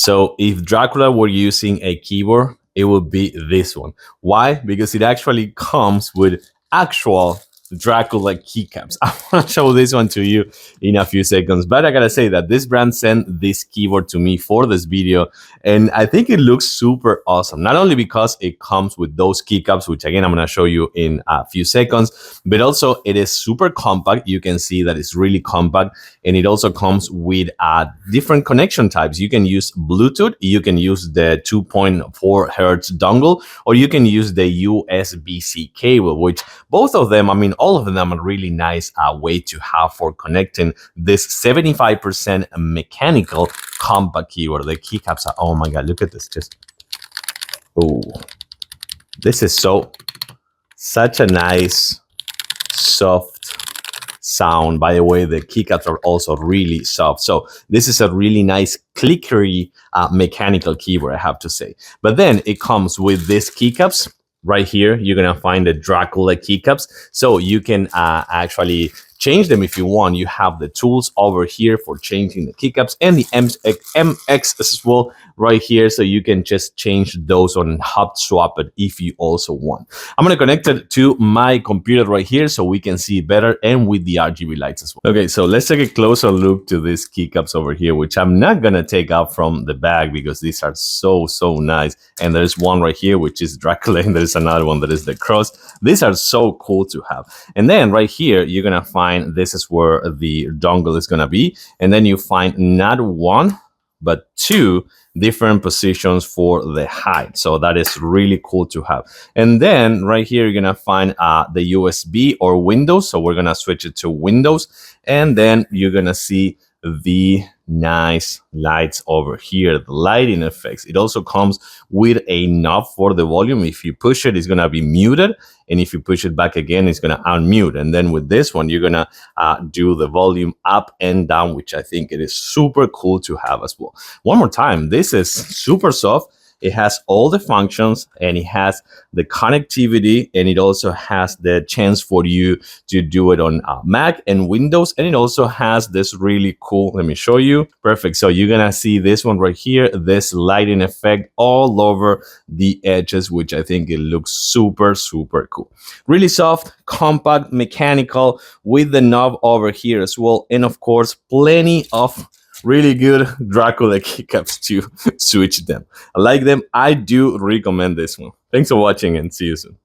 So if Dracula were using a keyboard, it would be this one. Why? Because it actually comes with actual Dracula keycaps. I want to show this one to you in a few seconds, but I gotta say that this brand sent this keyboard to me for this video, and I think it looks super awesome. Not only because it comes with those keycaps, which again I'm gonna show you in a few seconds, but also it is super compact. You can see that it's really compact, and it also comes with different connection types. You can use Bluetooth, you can use the 2.4 hertz dongle, or you can use the USB-C cable, which both of them, I mean, all of them are really nice way to have for connecting this 75% mechanical compact keyboard. The keycaps are, oh my God, look at this. Just, oh, this is such a nice, soft sound. By the way, the keycaps are also really soft. So this is a really nice clickery mechanical keyboard, I have to say. But then it comes with these keycaps. Right here, you're gonna find the Dracula keycaps. So you can actually change them if you want. You have the tools over here for changing the keycaps, and the MX as well right here. So you can just change those on Hot-swappable if you also want. I'm gonna connect it to my computer right here so we can see better, and with the RGB lights as well. Okay, so let's take a closer look to these keycaps over here, which I'm not gonna take out from the bag because these are so nice. And there's one right here, which is Dracula, and there's another one that is the cross. These are so cool to have. And then right here, you're gonna find this is where the dongle is gonna be. And then you find not one, but two different positions for the height. So that is really cool to have. And then right here, you're gonna find the USB or Windows. So we're gonna switch it to Windows. And then you're gonna see the nice lights over here, the lighting effects. It also comes with a knob for the volume. If you push it, it's gonna be muted, and if you push it back again, it's gonna unmute. And then with this one, you're gonna do the volume up and down, which I think it is super cool to have as well. One more time, this is super soft. It has all the functions, and it has the connectivity, and it also has the chance for you to do it on Mac and Windows. And it also has this really cool, let me show you. Perfect. So you're gonna see this one right here, this lighting effect all over the edges, which I think it looks super cool. Really soft, compact, mechanical, with the knob over here as well. And of course, plenty of really good Dracula keycaps to switch them. I like them. I do recommend this one. Thanks for watching, and see you soon.